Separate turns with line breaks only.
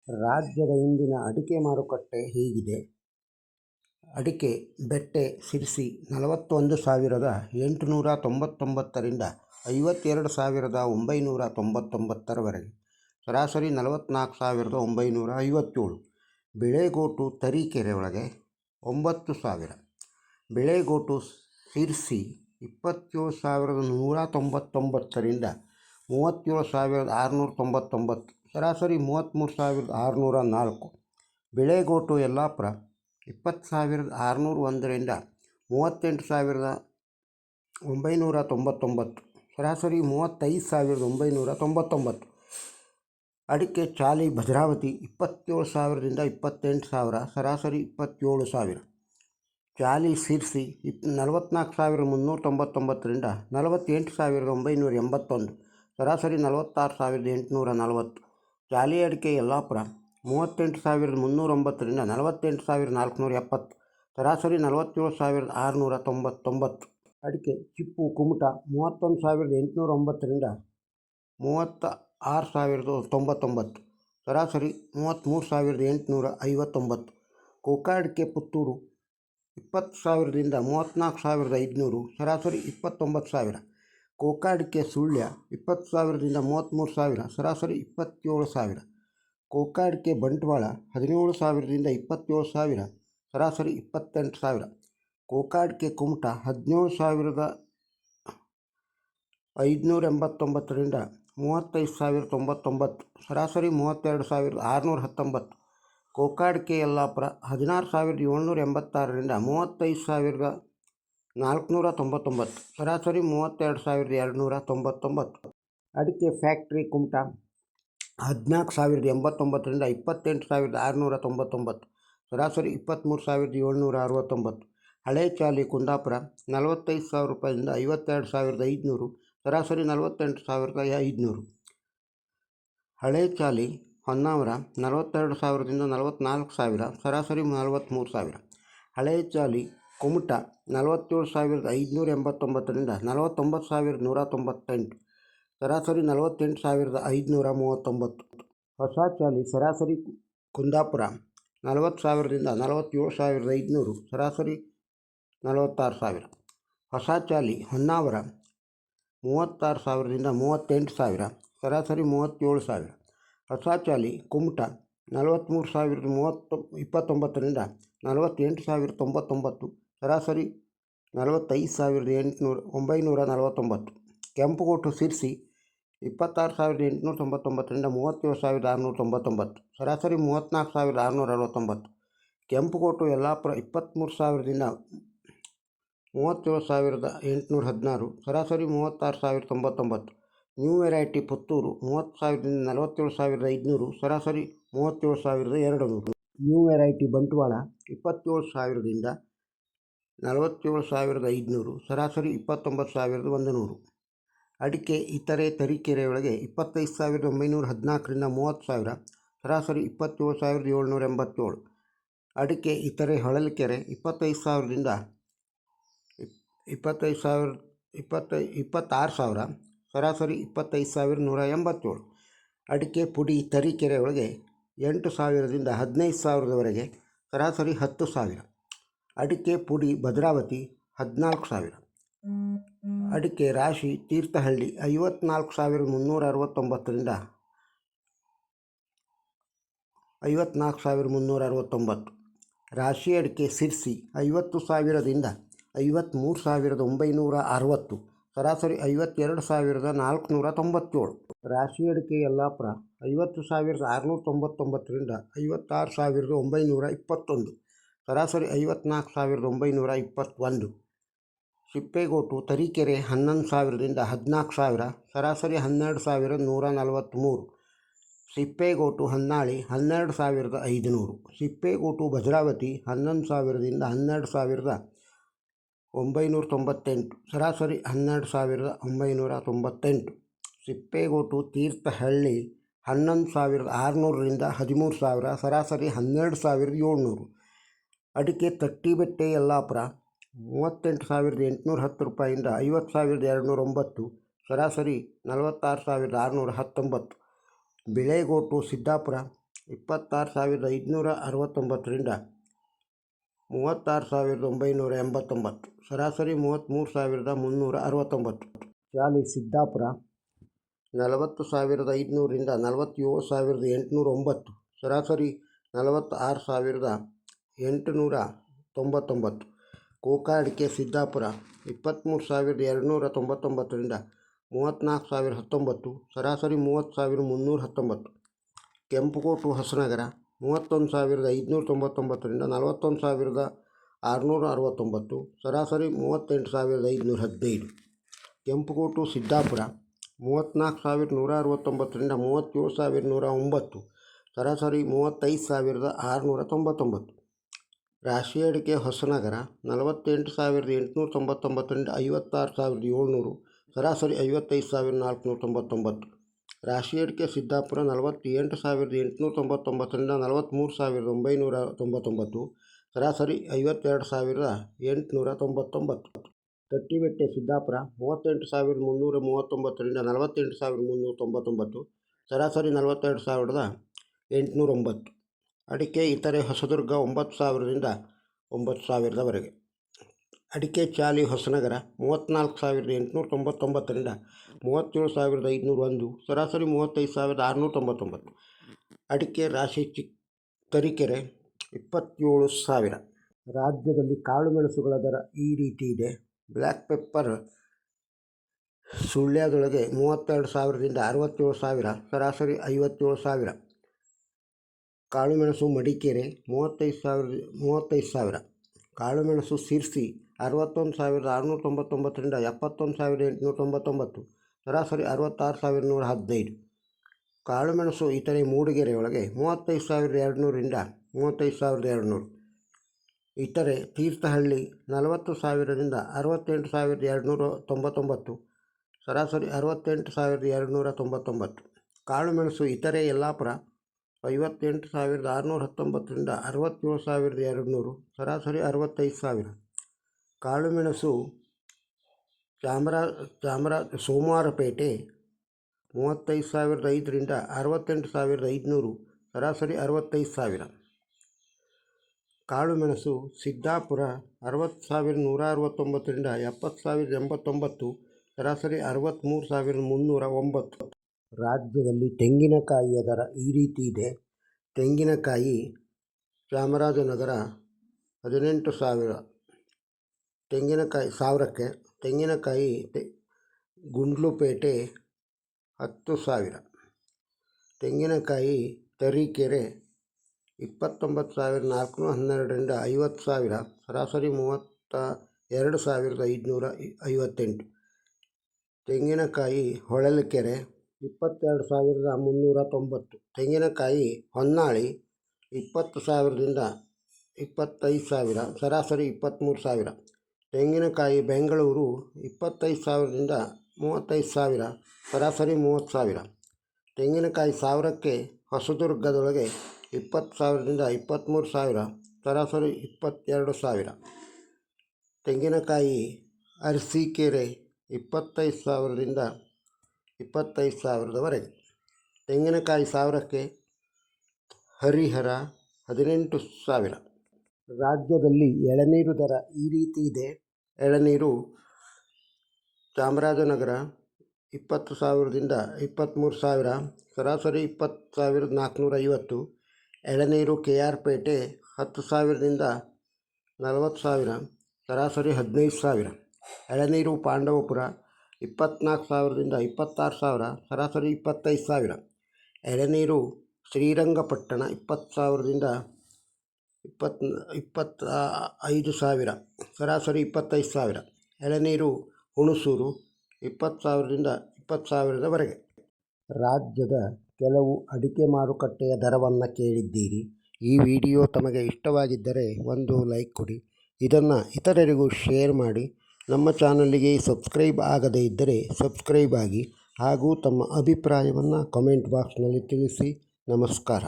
ರಾಜ್ಯದ ಇಂದಿನ ಅಡಿಕೆ ಮಾರುಕಟ್ಟೆ ಹೀಗಿದೆ. ಅಡಿಕೆ ಬೆಟ್ಟೆ ಸಿರ್ಸಿ 41,899ರಿಂದ 52,999ರವರೆಗೆ, ಸರಾಸರಿ 44,957. ಬಿಳೆಗೋಟು ತರೀಕೆರೆ ಒಳಗೆ 9,000. ಬಿಳೆಗೋಟು ಸಿರ್ಸಿ 27,199ರಿಂದ 37,699, ಸರಾಸರಿ 33,604. ಬಿಳೆಗೋಟು ಯಲ್ಲಾಪುರ 20,601ರಿಂದ 38,999, ಸರಾಸರಿ 35,999. ಅಡಿಕೆ ಚಾಲಿ ಭದ್ರಾವತಿ 27,000ರಿಂದ 28,000, ಸರಾಸರಿ 27,000. ಚಾಲಿ ಸಿರ್ಸಿ 44,399ರಿಂದ 48,981, ಸರಾಸರಿ 46,840. ಚಾಲಿ ಅಡಿಕೆ ಯಲ್ಲಾಪುರ 38,309ರಿಂದ 48,470, ಸರಾಸರಿ 47,699. ಅಡಿಕೆ ಚಿಪ್ಪು ಕುಮಟಾ 31,809ರಿಂದ 36,099, ಸರಾಸರಿ 33,859. ಕೋಕಾ ಅಡಿಕೆ ಪುತ್ತೂರು 20,000ರಿಂದ 34,500, ಸರಾಸರಿ 29,000. ಕೋಕಾ ಅಡಿಕೆ ಸುಳ್ಯ 20,000ರಿಂದ 33,000, ಸರಾಸರಿ 27,000. ಕೋಕಾ ಅಡಿಕೆ ಬಂಟ್ವಾಳ 17,000ರಿಂದ 27,000, ಸರಾಸರಿ 28,000. ಕೋಕಾ ಅಡಿಕೆ ಕುಮಟಾ 17,589ರಿಂದ 35,099, ಸರಾಸರಿ 32,619. ಕೋಕಾ ಅಡಿಕೆ ಯಲ್ಲಾಪುರ 16,786ರಿಂದ 35,499, ಸರಾಸರಿ 32,299. ಅಡಿಕೆ ಫ್ಯಾಕ್ಟ್ರಿ ಕುಮಟಾ 14,089ರಿಂದ 28,699, ಸರಾಸರಿ 23,769. ಹಳೆ ಚಾಲಿ ಕುಂದಾಪುರ 45,000 ರೂಪಾಯಿಂದ 52,500, ಸರಾಸರಿ 48,500. ಹಳೆ ಚಾಲಿ ಹೊನ್ನಾವರ 42,000ದಿಂದ 44,000, ಸರಾಸರಿ 43,000. ಹಳೆ ಚಾಲಿ ಕುಮಟಾ 47,589ರಿಂದ 49,198, ಸರಾಸರಿ 48,539. ಹೊಸ ಚಾಲಿ ಸರಾಸರಿ ಕುಂದಾಪುರ 40,000ರಿಂದ 47,500, ಸರಾಸರಿ 46,000. ಹೊಸ ಚಾಲಿ ಹೊನ್ನಾವರ 36,000ರಿಂದ 38,000, ಸರಾಸರಿ 37,000. ಹೊಸ ಚಾಲಿ ಕುಮಟಾ 43,029ರಿಂದ 48,099, ಸರಾಸರಿ 45,949. ಕೆಂಪುಗೋಟು ಸಿರ್ಸಿ 26,899ರಿಂದ 37,699, ಸರಾಸರಿ 34,669. ಕೆಂಪುಗೋಟು ಯಲ್ಲಾಪುರ 23,000ರಿಂದ 37,816, ಸರಾಸರಿ 36,099. ನ್ಯೂ ವೆರೈಟಿ ಪುತ್ತೂರು 30,000ರಿಂದ 47,500, ಸರಾಸರಿ 37,200. ನ್ಯೂ ವೆರೈಟಿ ಬಂಟ್ವಾಳ 27,000ರಿಂದ 47,500, ಸರಾಸರಿ 29,100. ಅಡಿಕೆ ಇತರೆ ತರೀಕೆರೆಯೊಳಗೆ 25,914ರಿಂದ 30,000, ಸರಾಸರಿ 27,787. ಅಡಿಕೆ ಇತರೆ ಹೊಳಲ್ಕೆರೆ 26,000ರಿಂದ 26,000, ಸರಾಸರಿ 25,187. ಅಡಿಕೆ ಪುಡಿ ತರೀಕೆರೆಯೊಳಗೆ 8,000ರಿಂದ 15,000ರವರೆಗೆ, ಸರಾಸರಿ 10,000. ಅಡಿಕೆ ಪುಡಿ ಭದ್ರಾವತಿ 14,000. ಅಡಿಕೆ ರಾಶಿ ತೀರ್ಥಹಳ್ಳಿ 54,369ರಿಂದ 54,369. ರಾಶಿ ಅಡಿಕೆ ಸಿರ್ಸಿ 50,000ದಿಂದ 53,960, ಸರಾಸರಿ 52,497. ರಾಶಿ ಅಡಿಕೆ ಯಲ್ಲಾಪುರ 50,699ರಿಂದ 56,921, ಸರಾಸರಿ 54,921. ಸಿಪ್ಪೇಗೋಟು ತರೀಕೆರೆ 11,000ರಿಂದ 14,000, ಸರಾಸರಿ 12,143. ಸಿಪ್ಪೇಗೋಟು ಹೊನ್ನಾಳಿ 12,500. ಸಿಪ್ಪೇಗೋಟು ಭದ್ರಾವತಿ 11,000ರಿಂದ 12,998, ಸರಾಸರಿ 12,998. ಸಿಪ್ಪೇಗೋಟು ತೀರ್ಥಹಳ್ಳಿ 11,600ರಿಂದ 13,000, ಸರಾಸರಿ 12,700. ಅಡಿಕೆ ತಟ್ಟಿಬೆಟ್ಟೆ ಯಲ್ಲಾಪುರ 38,810 ರೂಪಾಯಿಂದ 50,209, ಸರಾಸರಿ 46,619. ಬಿಳೆಗೋಟು ಸಿದ್ದಾಪುರ 26,569ರಿಂದ 36,989. ಸರಾಸರಿ 33,369. ಚಾಲಿ ಸಿದ್ದಾಪುರ 40,500ರಿಂದ 47,809. ಸರಾಸರಿ 46,899. ಕೋಕಾಡಿಕೆ ಸಿದ್ದಾಪುರ 23,299ರಿಂದ 34,019. ಸರಾಸರಿ 30,319. ಕೆಂಪುಕೋಟು ಹೊಸನಗರ 31,599ರಿಂದ 41,669. ಸರಾಸರಿ 38,515. ಕೆಂಪುಕೋಟು ಸಿದ್ದಾಪುರ 34,169ರಿಂದ 37,109. ಸರಾಸರಿ 35,699. ರಾಶಿ ಅಡಿಕೆ ಹೊಸನಗರ 48,899ರಿಂದ 56,700. ಸರಾಸರಿ 55,499. ರಾಶಿ ಅಡಿಕೆ ಸಿದ್ದಾಪುರ 48,899ರಿಂದ 43,999. ಸರಾಸರಿ 52,899. ಕಟ್ಟಿಬೆಟ್ಟೆ ಸಿದ್ದಾಪುರ 38,339ರಿಂದ 48,399. ಸರಾಸರಿ 42,809. ಅಡಿಕೆ ಇತರೆ ಹೊಸದುರ್ಗ 9,000ರಿಂದ 9,000ವರೆಗೆ. ಅಡಿಕೆ ಚಾಲಿ ಹೊಸನಗರ 34,899ರಿಂದ 37,501. ಸರಾಸರಿ 35,699. ಅಡಿಕೆ ರಾಶಿ ತರೀಕೆರೆ 27,000. ರಾಜ್ಯದಲ್ಲಿ ಕಾಳುಮೆಣಸುಗಳ ದರ ಈ ರೀತಿ ಇದೆ. ಬ್ಲ್ಯಾಕ್ ಪೆಪ್ಪರ್ ಸುಳ್ಯದೊಳಗೆ 32,000ರಿಂದ 67,000. ಸರಾಸರಿ 57,000. ಕಾಳುಮೆಣಸು ಮಡಿಕೇರಿ 35,000. ಕಾಳುಮೆಣಸು ಸಿರ್ಸಿ 61,699ರಿಂದ 71,899. ಸರಾಸರಿ 66,115. ಕಾಳುಮೆಣಸು ಇತರೆ ಮೂಡಿಗೆರೆ ಒಳಗೆ 35,200ರಿಂದ 35,200. ಇತರೆ ತೀರ್ಥಹಳ್ಳಿ 40,000ರಿಂದ 68,299. ಸರಾಸರಿ 68,299. ಕಾಳುಮೆಣಸು ಇತರೆ ಯಲ್ಲಾಪುರ 58,619ರಿಂದ 67,200. ಸರಾಸರಿ 65,000. ಕಾಳುಮೆಣಸು ಸೋಮವಾರಪೇಟೆ 35,500ರಿಂದ 68,500. ಸರಾಸರಿ 65,000. ಕಾಳುಮೆಣಸು ಸಿದ್ದಾಪುರ 60,169ರಿಂದ 70,089. ಸರಾಸರಿ 63,309. ರಾಜ್ಯದಲ್ಲಿ ತೆಂಗಿನಕಾಯಿಯ ದರ ಈ ರೀತಿ ಇದೆ. ತೆಂಗಿನಕಾಯಿ ಚಾಮರಾಜನಗರ 18,000 ತೆಂಗಿನಕಾಯಿ ಸಾವಿರಕ್ಕೆ. ತೆಂಗಿನಕಾಯಿ ಗುಂಡ್ಲುಪೇಟೆ 10,000. ತೆಂಗಿನಕಾಯಿ ತರೀಕೆರೆ 29,412ರಿಂದ 50,000. ಸರಾಸರಿ 32,558. ತೆಂಗಿನಕಾಯಿ ಹೊಳಲ್ಕೆರೆ 22,390. ತೆಂಗಿನಕಾಯಿ ಹೊನ್ನಾಳಿ 20,000ರಿಂದ 25,000. ಸರಾಸರಿ 23,000. ತೆಂಗಿನಕಾಯಿ ಬೆಂಗಳೂರು 25,000ರಿಂದ 35,000. ಸರಾಸರಿ 30,000. ತೆಂಗಿನಕಾಯಿ ಸಾವಿರಕ್ಕೆ ಹೊಸದುರ್ಗದೊಳಗೆ 20,000ರಿಂದ 23,000. ಸರಾಸರಿ 22,000. ತೆಂಗಿನಕಾಯಿ ಅರಸೀಕೆರೆ 25,000ರಿಂದ 25,000ವರೆಗೆ. ತೆಂಗಿನಕಾಯಿ ಸಾವಿರಕ್ಕೆ ಹರಿಹರ 18,000. ರಾಜ್ಯದಲ್ಲಿ ಎಳನೀರು ದರ ಈ ರೀತಿ ಇದೆ. ಎಳನೀರು ಚಾಮರಾಜನಗರ 20,000ದಿಂದ 23,000. ಸರಾಸರಿ 20,450. ಎಳನೀರು KR ಪೇಟೆ 10,000ದಿಂದ 40,000. ಸರಾಸರಿ 15,000. ಎಳನೀರು ಪಾಂಡವಪುರ 24,000ದಿಂದ 26,000. ಸರಾಸರಿ 25,000. ಎಳನೀರು ಶ್ರೀರಂಗಪಟ್ಟಣ 20,000ದಿಂದ 25,000. ಸರಾಸರಿ 25,000. ಎಳನೀರು ಹುಣಸೂರು 20,000ರಿಂದ 20,000ವರೆಗೆ. ರಾಜ್ಯದ ಕೆಲವು ಅಡಿಕೆ ಮಾರುಕಟ್ಟೆಯ ದರವನ್ನು ಕೇಳಿದ್ದೀರಿ. ಈ ವಿಡಿಯೋ ತಮಗೆ ಇಷ್ಟವಾಗಿದ್ದರೆ ಒಂದು ಲೈಕ್ ಕೊಡಿ. ಇದನ್ನು ಇತರರಿಗೂ ಶೇರ್ ಮಾಡಿ. ನಮ್ಮ ಚಾನಲ್ಲಿಗೆ ಸಬ್ಸ್ಕ್ರೈಬ್ ಆಗದೇ ಇದ್ದರೆ ಸಬ್ಸ್ಕ್ರೈಬ್ ಆಗಿ ಹಾಗೂ ತಮ್ಮ ಅಭಿಪ್ರಾಯವನ್ನು ಕಮೆಂಟ್ ಬಾಕ್ಸ್ನಲ್ಲಿ ತಿಳಿಸಿ. ನಮಸ್ಕಾರ.